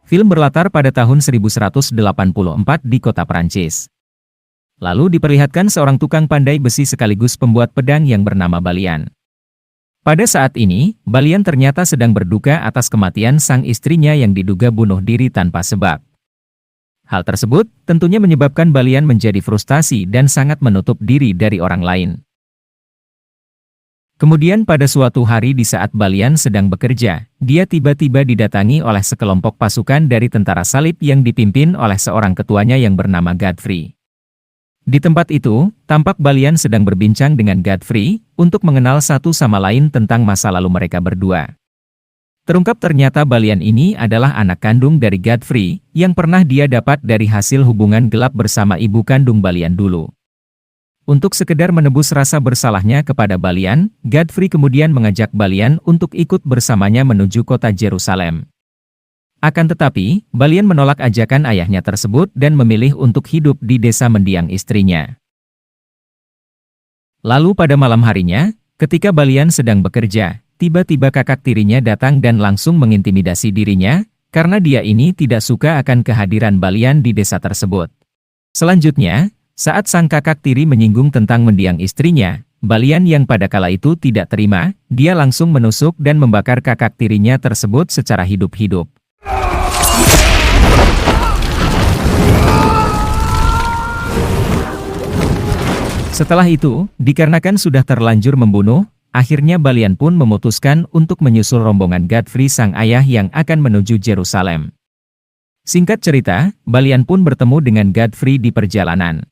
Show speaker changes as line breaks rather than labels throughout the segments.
Film berlatar pada tahun 1184 di kota Perancis. Lalu diperlihatkan seorang tukang pandai besi sekaligus pembuat pedang yang bernama Balian. Pada saat ini, Balian ternyata sedang berduka atas kematian sang istrinya yang diduga bunuh diri tanpa sebab. Hal tersebut tentunya menyebabkan Balian menjadi frustasi dan sangat menutup diri dari orang lain. Kemudian pada suatu hari di saat Balian sedang bekerja, dia tiba-tiba didatangi oleh sekelompok pasukan dari tentara salib yang dipimpin oleh seorang ketuanya yang bernama Godfrey. Di tempat itu, tampak Balian sedang berbincang dengan Godfrey untuk mengenal satu sama lain tentang masa lalu mereka berdua. Terungkap ternyata Balian ini adalah anak kandung dari Godfrey yang pernah dia dapat dari hasil hubungan gelap bersama ibu kandung Balian dulu. Untuk sekedar menebus rasa bersalahnya kepada Balian, Godfrey kemudian mengajak Balian untuk ikut bersamanya menuju kota Yerusalem. Akan tetapi, Balian menolak ajakan ayahnya tersebut dan memilih untuk hidup di desa mendiang istrinya. Lalu pada malam harinya, ketika Balian sedang bekerja, tiba-tiba kakak tirinya datang dan langsung mengintimidasi dirinya, karena dia ini tidak suka akan kehadiran Balian di desa tersebut. Selanjutnya, saat sang kakak tiri menyinggung tentang mendiang istrinya, Balian yang pada kala itu tidak terima, dia langsung menusuk dan membakar kakak tirinya tersebut secara hidup-hidup. Setelah itu, dikarenakan sudah terlanjur membunuh, akhirnya Balian pun memutuskan untuk menyusul rombongan Godfrey sang ayah yang akan menuju Yerusalem. Singkat cerita, Balian pun bertemu dengan Godfrey di perjalanan.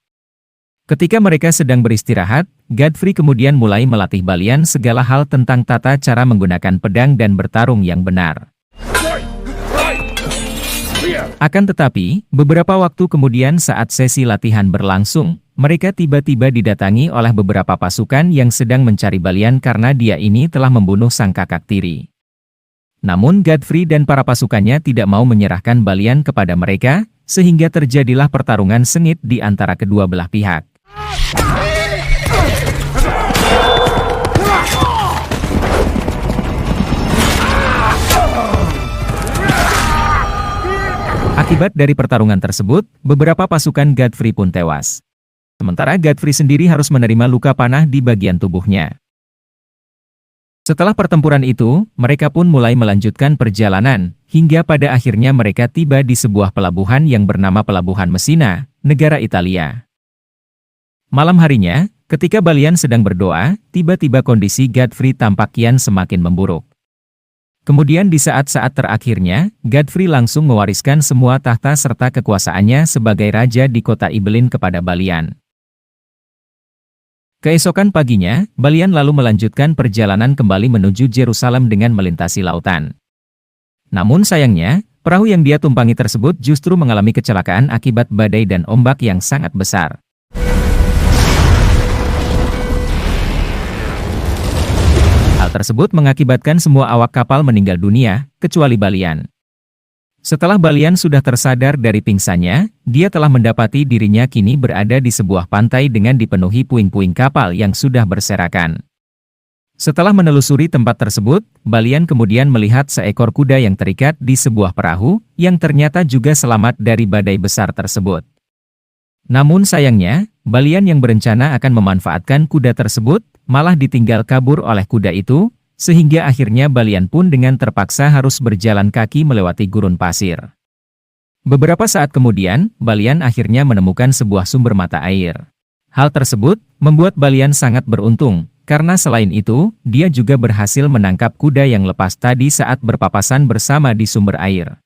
Ketika mereka sedang beristirahat, Godfrey kemudian mulai melatih Balian segala hal tentang tata cara menggunakan pedang dan bertarung yang benar. Akan tetapi, beberapa waktu kemudian saat sesi latihan berlangsung, mereka tiba-tiba didatangi oleh beberapa pasukan yang sedang mencari Balian karena dia ini telah membunuh sang kakak tiri. Namun Godfrey dan para pasukannya tidak mau menyerahkan Balian kepada mereka, sehingga terjadilah pertarungan sengit di antara kedua belah pihak. Akibat dari pertarungan tersebut, beberapa pasukan Godfrey pun tewas. Sementara Godfrey sendiri harus menerima luka panah di bagian tubuhnya. Setelah pertempuran itu, mereka pun mulai melanjutkan perjalanan, hingga pada akhirnya mereka tiba di sebuah pelabuhan yang bernama Pelabuhan Messina, negara Italia. Malam harinya, ketika Balian sedang berdoa, tiba-tiba kondisi Godfrey tampak kian semakin memburuk. Kemudian di saat-saat terakhirnya, Godfrey langsung mewariskan semua tahta serta kekuasaannya sebagai raja di kota Ibelin kepada Balian. Keesokan paginya, Balian lalu melanjutkan perjalanan kembali menuju Yerusalem dengan melintasi lautan. Namun sayangnya, perahu yang dia tumpangi tersebut justru mengalami kecelakaan akibat badai dan ombak yang sangat besar. Hal tersebut mengakibatkan semua awak kapal meninggal dunia, kecuali Balian. Setelah Balian sudah tersadar dari pingsannya, dia telah mendapati dirinya kini berada di sebuah pantai dengan dipenuhi puing-puing kapal yang sudah berserakan. Setelah menelusuri tempat tersebut, Balian kemudian melihat seekor kuda yang terikat di sebuah perahu, yang ternyata juga selamat dari badai besar tersebut. Namun sayangnya, Balian yang berencana akan memanfaatkan kuda tersebut, malah ditinggal kabur oleh kuda itu, sehingga akhirnya Balian pun dengan terpaksa harus berjalan kaki melewati gurun pasir. Beberapa saat kemudian, Balian akhirnya menemukan sebuah sumber mata air. Hal tersebut membuat Balian sangat beruntung, karena selain itu, dia juga berhasil menangkap kuda yang lepas tadi saat berpapasan bersama di sumber air.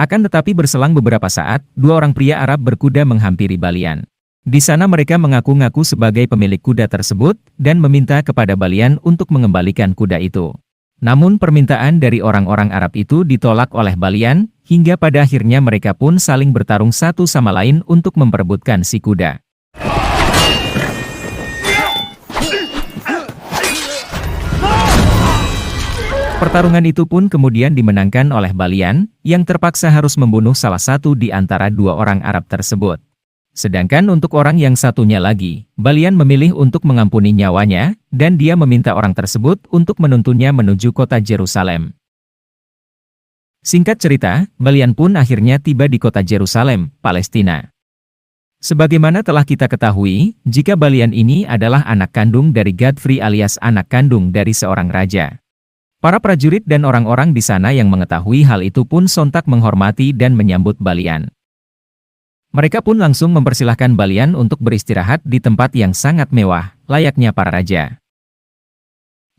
Akan tetapi berselang beberapa saat, dua orang pria Arab berkuda menghampiri Balian. Di sana mereka mengaku-ngaku sebagai pemilik kuda tersebut, dan meminta kepada Balian untuk mengembalikan kuda itu. Namun permintaan dari orang-orang Arab itu ditolak oleh Balian, hingga pada akhirnya mereka pun saling bertarung satu sama lain untuk memperebutkan si kuda. Pertarungan itu pun kemudian dimenangkan oleh Balian, yang terpaksa harus membunuh salah satu di antara dua orang Arab tersebut. Sedangkan untuk orang yang satunya lagi, Balian memilih untuk mengampuni nyawanya, dan dia meminta orang tersebut untuk menuntunnya menuju kota Yerusalem. Singkat cerita, Balian pun akhirnya tiba di kota Yerusalem, Palestina. Sebagaimana telah kita ketahui, jika Balian ini adalah anak kandung dari Godfrey alias anak kandung dari seorang raja. Para prajurit dan orang-orang di sana yang mengetahui hal itu pun sontak menghormati dan menyambut Balian. Mereka pun langsung mempersilahkan Balian untuk beristirahat di tempat yang sangat mewah, layaknya para raja.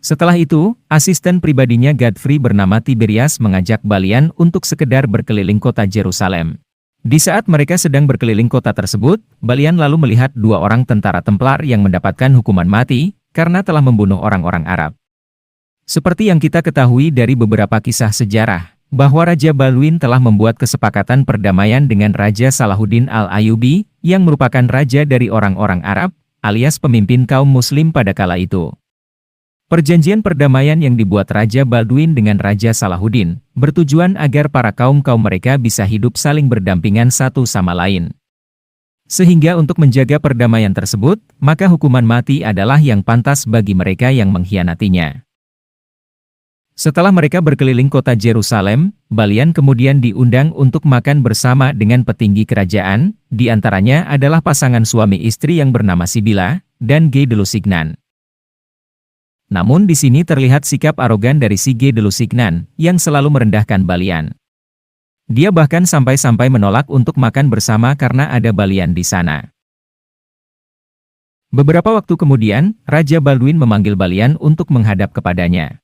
Setelah itu, asisten pribadinya Godfrey bernama Tiberias mengajak Balian untuk sekedar berkeliling kota Yerusalem. Di saat mereka sedang berkeliling kota tersebut, Balian lalu melihat dua orang tentara Templar yang mendapatkan hukuman mati karena telah membunuh orang-orang Arab. Seperti yang kita ketahui dari beberapa kisah sejarah, bahwa Raja Balduin telah membuat kesepakatan perdamaian dengan Raja Salahuddin Al-Ayyubi, yang merupakan raja dari orang-orang Arab, alias pemimpin kaum Muslim pada kala itu. Perjanjian perdamaian yang dibuat Raja Balduin dengan Raja Salahuddin, bertujuan agar para kaum-kaum mereka bisa hidup saling berdampingan satu sama lain. Sehingga untuk menjaga perdamaian tersebut, maka hukuman mati adalah yang pantas bagi mereka yang mengkhianatinya. Setelah mereka berkeliling kota Yerusalem, Balian kemudian diundang untuk makan bersama dengan petinggi kerajaan, di antaranya adalah pasangan suami istri yang bernama Sibila dan Guy de Lusignan. Namun di sini terlihat sikap arogan dari si Guy de Lusignan, yang selalu merendahkan Balian. Dia bahkan sampai-sampai menolak untuk makan bersama karena ada Balian di sana. Beberapa waktu kemudian, Raja Balduin memanggil Balian untuk menghadap kepadanya.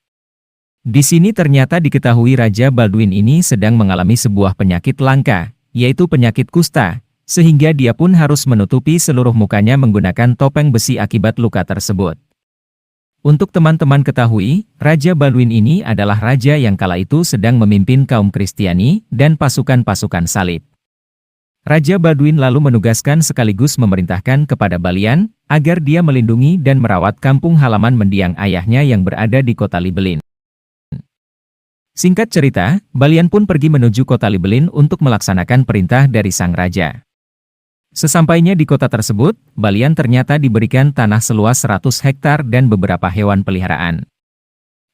Di sini ternyata diketahui Raja Balduin ini sedang mengalami sebuah penyakit langka, yaitu penyakit kusta, sehingga dia pun harus menutupi seluruh mukanya menggunakan topeng besi akibat luka tersebut. Untuk teman-teman ketahui, Raja Balduin ini adalah raja yang kala itu sedang memimpin kaum Kristiani dan pasukan-pasukan salib. Raja Balduin lalu menugaskan sekaligus memerintahkan kepada Balian, agar dia melindungi dan merawat kampung halaman mendiang ayahnya yang berada di kota Libelin. Singkat cerita, Balian pun pergi menuju kota Libelin untuk melaksanakan perintah dari sang raja. Sesampainya di kota tersebut, Balian ternyata diberikan tanah seluas 100 hektar dan beberapa hewan peliharaan.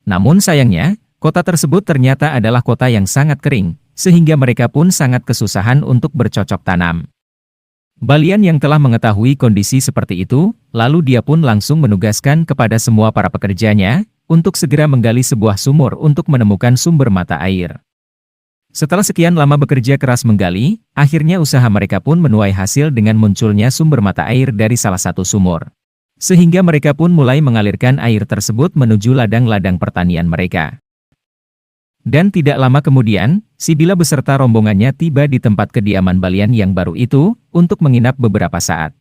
Namun sayangnya, kota tersebut ternyata adalah kota yang sangat kering, sehingga mereka pun sangat kesusahan untuk bercocok tanam. Balian yang telah mengetahui kondisi seperti itu, lalu dia pun langsung menugaskan kepada semua para pekerjanya, untuk segera menggali sebuah sumur untuk menemukan sumber mata air. Setelah sekian lama bekerja keras menggali, akhirnya usaha mereka pun menuai hasil dengan munculnya sumber mata air dari salah satu sumur. Sehingga mereka pun mulai mengalirkan air tersebut menuju ladang-ladang pertanian mereka. Dan tidak lama kemudian, Sibila beserta rombongannya tiba di tempat kediaman Balian yang baru itu, untuk menginap beberapa saat.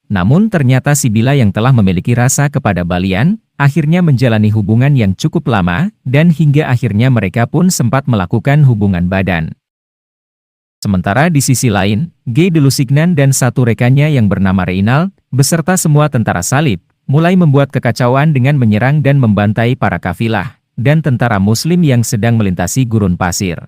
Namun ternyata Sibila yang telah memiliki rasa kepada Balian, akhirnya menjalani hubungan yang cukup lama, dan hingga akhirnya mereka pun sempat melakukan hubungan badan. Sementara di sisi lain, Guy de Lusignan dan satu rekannya yang bernama Reynald, beserta semua tentara salib, mulai membuat kekacauan dengan menyerang dan membantai para kafilah, dan tentara muslim yang sedang melintasi gurun pasir.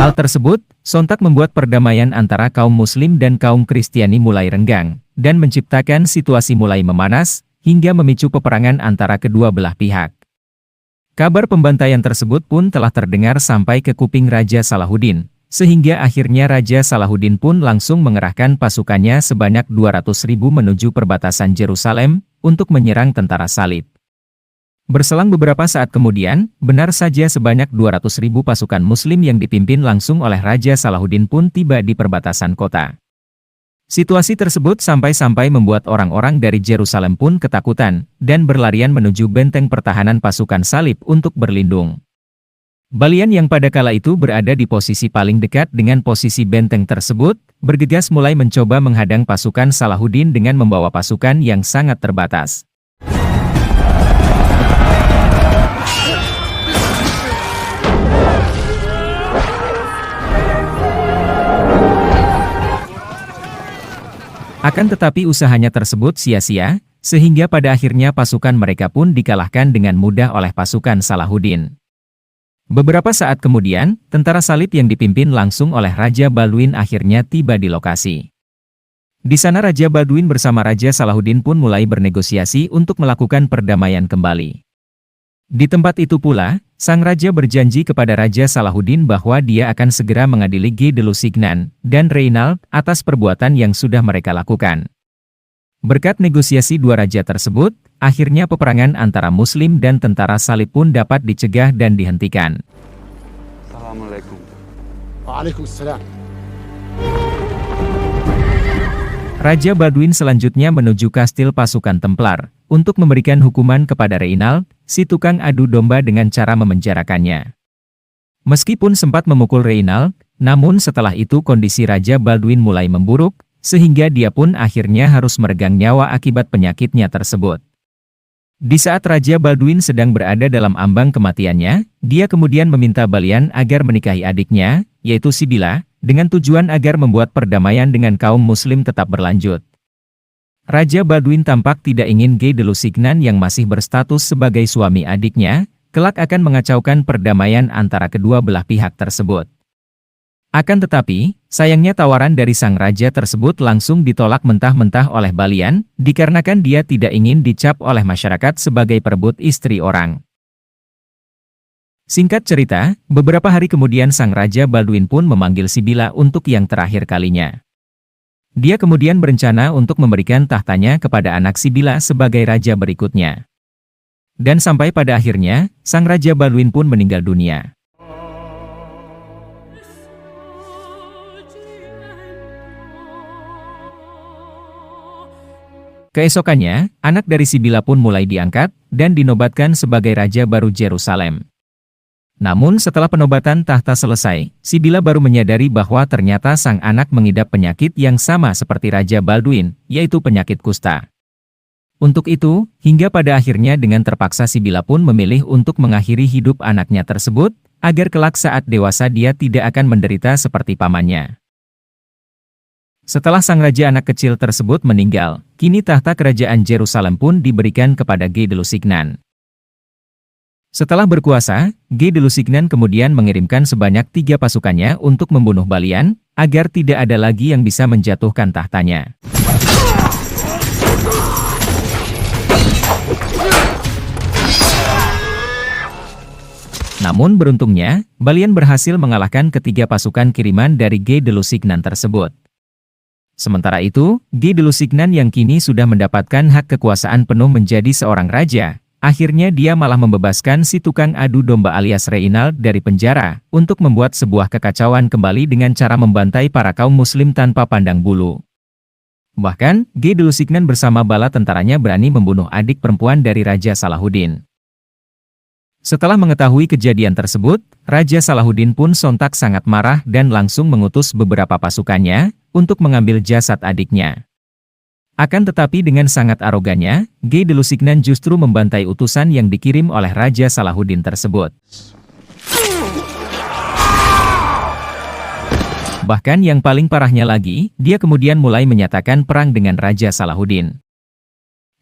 Hal tersebut, sontak membuat perdamaian antara kaum Muslim dan kaum Kristiani mulai renggang, dan menciptakan situasi mulai memanas, hingga memicu peperangan antara kedua belah pihak. Kabar pembantaian tersebut pun telah terdengar sampai ke kuping Raja Salahuddin, sehingga akhirnya Raja Salahuddin pun langsung mengerahkan pasukannya sebanyak 200.000 menuju perbatasan Yerusalem, untuk menyerang tentara salib. Berselang beberapa saat kemudian, benar saja sebanyak 200.000 pasukan Muslim yang dipimpin langsung oleh Raja Salahuddin pun tiba di perbatasan kota. Situasi tersebut sampai-sampai membuat orang-orang dari Yerusalem pun ketakutan, dan berlarian menuju benteng pertahanan pasukan salib untuk berlindung. Balian yang pada kala itu berada di posisi paling dekat dengan posisi benteng tersebut, bergegas mulai mencoba menghadang pasukan Salahuddin dengan membawa pasukan yang sangat terbatas. Akan tetapi usahanya tersebut sia-sia, sehingga pada akhirnya pasukan mereka pun dikalahkan dengan mudah oleh pasukan Salahuddin. Beberapa saat kemudian, tentara salib yang dipimpin langsung oleh Raja Balduin akhirnya tiba di lokasi. Di sana Raja Balduin bersama Raja Salahuddin pun mulai bernegosiasi untuk melakukan perdamaian kembali. Di tempat itu pula, sang raja berjanji kepada Raja Salahuddin bahwa dia akan segera mengadili Guy de Lusignan dan Reynald atas perbuatan yang sudah mereka lakukan. Berkat negosiasi dua raja tersebut, akhirnya peperangan antara Muslim dan tentara Salib pun dapat dicegah dan dihentikan.
Assalamualaikum.
Waalaikumsalam.
Raja Balduin selanjutnya menuju kastil pasukan Templar untuk memberikan hukuman kepada Reynald, si tukang adu domba dengan cara memenjarakannya. Meskipun sempat memukul Reynald, namun setelah itu kondisi Raja Balduin mulai memburuk, sehingga dia pun akhirnya harus meregang nyawa akibat penyakitnya tersebut. Di saat Raja Balduin sedang berada dalam ambang kematiannya, dia kemudian meminta Balian agar menikahi adiknya, yaitu Sibila, dengan tujuan agar membuat perdamaian dengan kaum muslim tetap berlanjut. Raja Balduin tampak tidak ingin Guy de Lusignan yang masih berstatus sebagai suami adiknya, kelak akan mengacaukan perdamaian antara kedua belah pihak tersebut. Akan tetapi, sayangnya tawaran dari sang raja tersebut langsung ditolak mentah-mentah oleh Balian, dikarenakan dia tidak ingin dicap oleh masyarakat sebagai perebut istri orang. Singkat cerita, beberapa hari kemudian sang Raja Balduin pun memanggil Sibila untuk yang terakhir kalinya. Dia kemudian berencana untuk memberikan tahtanya kepada anak Sibila sebagai raja berikutnya. Dan sampai pada akhirnya, sang Raja Balduin pun meninggal dunia. Keesokannya, anak dari Sibila pun mulai diangkat dan dinobatkan sebagai raja baru Yerusalem. Namun setelah penobatan tahta selesai, Sibila baru menyadari bahwa ternyata sang anak mengidap penyakit yang sama seperti Raja Balduin, yaitu penyakit kusta. Untuk itu, hingga pada akhirnya dengan terpaksa Sibila pun memilih untuk mengakhiri hidup anaknya tersebut, agar kelak saat dewasa dia tidak akan menderita seperti pamannya. Setelah sang raja anak kecil tersebut meninggal, kini tahta kerajaan Yerusalem pun diberikan kepada Guy de Lusignan. Setelah berkuasa, Guy de Lusignan kemudian mengirimkan sebanyak 3 pasukannya untuk membunuh Balian, agar tidak ada lagi yang bisa menjatuhkan tahtanya. Namun beruntungnya, Balian berhasil mengalahkan ketiga pasukan kiriman dari Guy de Lusignan tersebut. Sementara itu, Guy de Lusignan yang kini sudah mendapatkan hak kekuasaan penuh menjadi seorang raja, akhirnya dia malah membebaskan si tukang adu domba alias Reynald dari penjara, untuk membuat sebuah kekacauan kembali dengan cara membantai para kaum muslim tanpa pandang bulu. Bahkan, Guy de Lusignan bersama bala tentaranya berani membunuh adik perempuan dari Raja Salahuddin. Setelah mengetahui kejadian tersebut, Raja Salahuddin pun sontak sangat marah dan langsung mengutus beberapa pasukannya untuk mengambil jasad adiknya. Akan tetapi dengan sangat arogannya, Guy de Lusignan justru membantai utusan yang dikirim oleh Raja Salahuddin tersebut. Bahkan yang paling parahnya lagi, dia kemudian mulai menyatakan perang dengan Raja Salahuddin.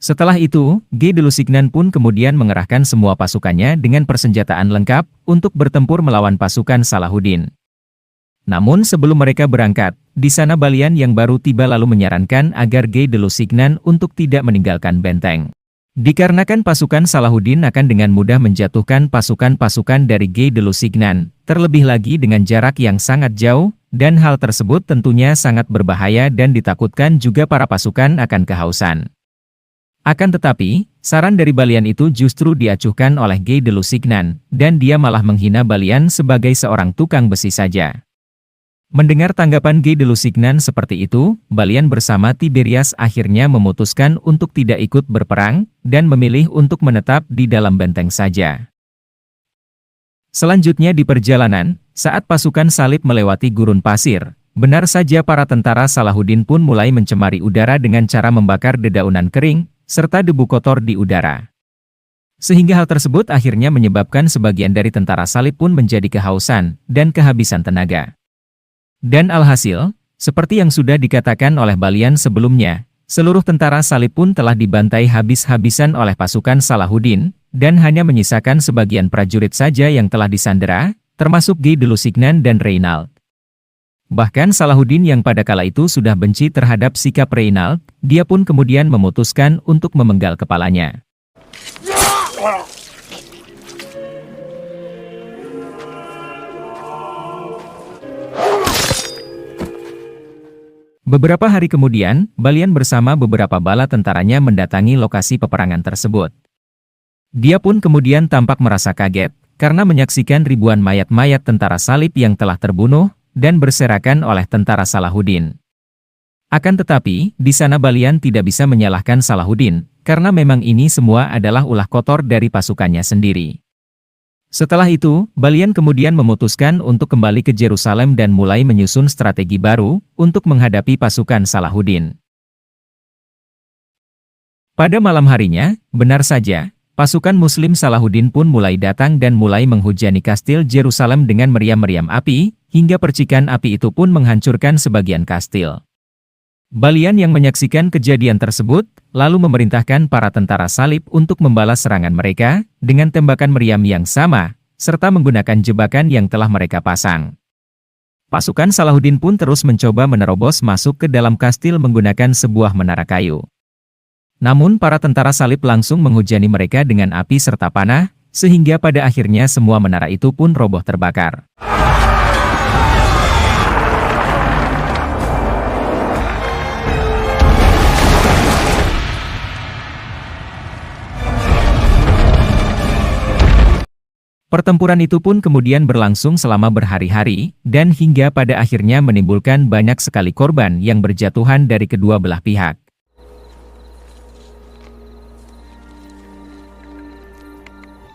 Setelah itu, Guy de Lusignan pun kemudian mengerahkan semua pasukannya dengan persenjataan lengkap untuk bertempur melawan pasukan Salahuddin. Namun sebelum mereka berangkat, di sana Balian yang baru tiba lalu menyarankan agar Guy de Lusignan untuk tidak meninggalkan benteng. Dikarenakan pasukan Salahuddin akan dengan mudah menjatuhkan pasukan-pasukan dari Guy de Lusignan, terlebih lagi dengan jarak yang sangat jauh, dan hal tersebut tentunya sangat berbahaya dan ditakutkan juga para pasukan akan kehausan. Akan tetapi, saran dari Balian itu justru diacuhkan oleh Guy de Lusignan, dan dia malah menghina Balian sebagai seorang tukang besi saja. Mendengar tanggapan Guy de Lusignan seperti itu, Balian bersama Tiberias akhirnya memutuskan untuk tidak ikut berperang, dan memilih untuk menetap di dalam benteng saja. Selanjutnya di perjalanan, saat pasukan Salib melewati gurun pasir, benar saja para tentara Salahuddin pun mulai mencemari udara dengan cara membakar dedaunan kering, serta debu kotor di udara. Sehingga hal tersebut akhirnya menyebabkan sebagian dari tentara Salib pun menjadi kehausan dan kehabisan tenaga. Dan alhasil, seperti yang sudah dikatakan oleh Balian sebelumnya, seluruh tentara Salib pun telah dibantai habis-habisan oleh pasukan Salahuddin, dan hanya menyisakan sebagian prajurit saja yang telah disandera, termasuk Guy de Lusignan dan Reynald. Bahkan Salahuddin yang pada kala itu sudah benci terhadap sikap Reynald, dia pun kemudian memutuskan untuk memenggal kepalanya. Beberapa hari kemudian, Balian bersama beberapa bala tentaranya mendatangi lokasi peperangan tersebut. Dia pun kemudian tampak merasa kaget, karena menyaksikan ribuan mayat-mayat tentara salib yang telah terbunuh, dan berserakan oleh tentara Salahuddin. Akan tetapi, di sana Balian tidak bisa menyalahkan Salahuddin, karena memang ini semua adalah ulah kotor dari pasukannya sendiri. Setelah itu, Balian kemudian memutuskan untuk kembali ke Yerusalem dan mulai menyusun strategi baru untuk menghadapi pasukan Salahuddin. Pada malam harinya, benar saja, pasukan Muslim Salahuddin pun mulai datang dan mulai menghujani kastil Yerusalem dengan meriam-meriam api, hingga percikan api itu pun menghancurkan sebagian kastil. Balian yang menyaksikan kejadian tersebut, lalu memerintahkan para tentara salib untuk membalas serangan mereka, dengan tembakan meriam yang sama, serta menggunakan jebakan yang telah mereka pasang. Pasukan Salahuddin pun terus mencoba menerobos masuk ke dalam kastil menggunakan sebuah menara kayu. Namun para tentara salib langsung menghujani mereka dengan api serta panah, sehingga pada akhirnya semua menara itu pun roboh terbakar. Pertempuran itu pun kemudian berlangsung selama berhari-hari, dan hingga pada akhirnya menimbulkan banyak sekali korban yang berjatuhan dari kedua belah pihak.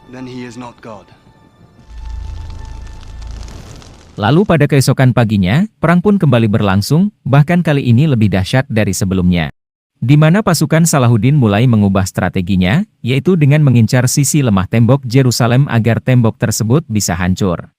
Then he is not God.
Lalu pada keesokan paginya, perang pun kembali berlangsung, bahkan kali ini lebih dahsyat dari sebelumnya. Di mana pasukan Salahuddin mulai mengubah strateginya, yaitu dengan mengincar sisi lemah tembok Yerusalem agar tembok tersebut bisa hancur.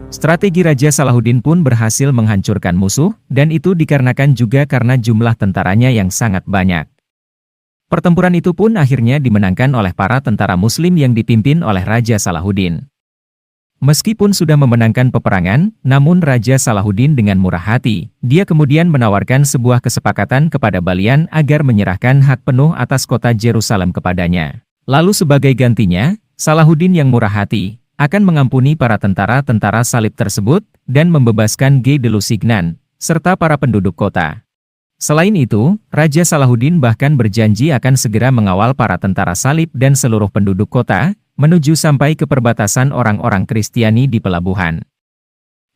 Strategi Raja Salahuddin pun berhasil menghancurkan musuh, dan itu dikarenakan juga karena jumlah tentaranya yang sangat banyak. Pertempuran itu pun akhirnya dimenangkan oleh para tentara Muslim yang dipimpin oleh Raja Salahuddin. Meskipun sudah memenangkan peperangan, namun Raja Salahuddin dengan murah hati, dia kemudian menawarkan sebuah kesepakatan kepada Balian agar menyerahkan hak penuh atas kota Yerusalem kepadanya. Lalu sebagai gantinya, Salahuddin yang murah hati, akan mengampuni para tentara-tentara salib tersebut, dan membebaskan Guy de Lusignan, serta para penduduk kota. Selain itu, Raja Salahuddin bahkan berjanji akan segera mengawal para tentara salib dan seluruh penduduk kota, menuju sampai ke perbatasan orang-orang Kristiani di pelabuhan.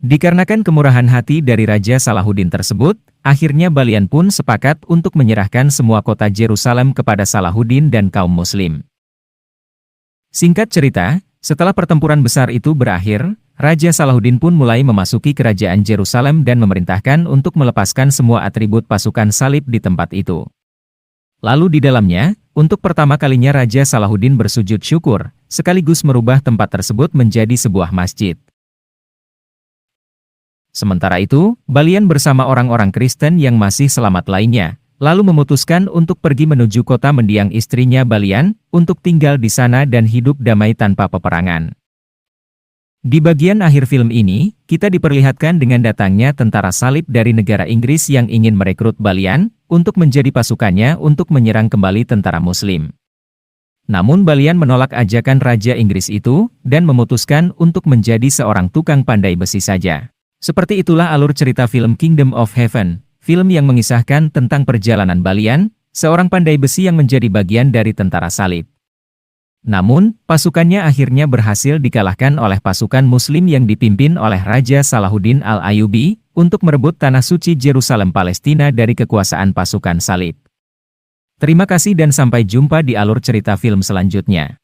Dikarenakan kemurahan hati dari Raja Salahuddin tersebut, akhirnya Balian pun sepakat untuk menyerahkan semua kota Yerusalem kepada Salahuddin dan kaum Muslim. Singkat cerita, setelah pertempuran besar itu berakhir, Raja Salahuddin pun mulai memasuki kerajaan Yerusalem dan memerintahkan untuk melepaskan semua atribut pasukan salib di tempat itu. Lalu di dalamnya, untuk pertama kalinya Raja Salahuddin bersujud syukur, sekaligus merubah tempat tersebut menjadi sebuah masjid. Sementara itu, Balian bersama orang-orang Kristen yang masih selamat lainnya, lalu memutuskan untuk pergi menuju kota mendiang istrinya Balian, untuk tinggal di sana dan hidup damai tanpa peperangan. Di bagian akhir film ini, kita diperlihatkan dengan datangnya tentara salib dari negara Inggris yang ingin merekrut Balian, untuk menjadi pasukannya untuk menyerang kembali tentara Muslim. Namun Balian menolak ajakan Raja Inggris itu, dan memutuskan untuk menjadi seorang tukang pandai besi saja. Seperti itulah alur cerita film Kingdom of Heaven, film yang mengisahkan tentang perjalanan Balian, seorang pandai besi yang menjadi bagian dari tentara salib. Namun, pasukannya akhirnya berhasil dikalahkan oleh pasukan Muslim yang dipimpin oleh Raja Salahuddin Al-Ayyubi, untuk merebut tanah suci Yerusalem Palestina dari kekuasaan pasukan salib. Terima kasih dan sampai jumpa di alur cerita film selanjutnya.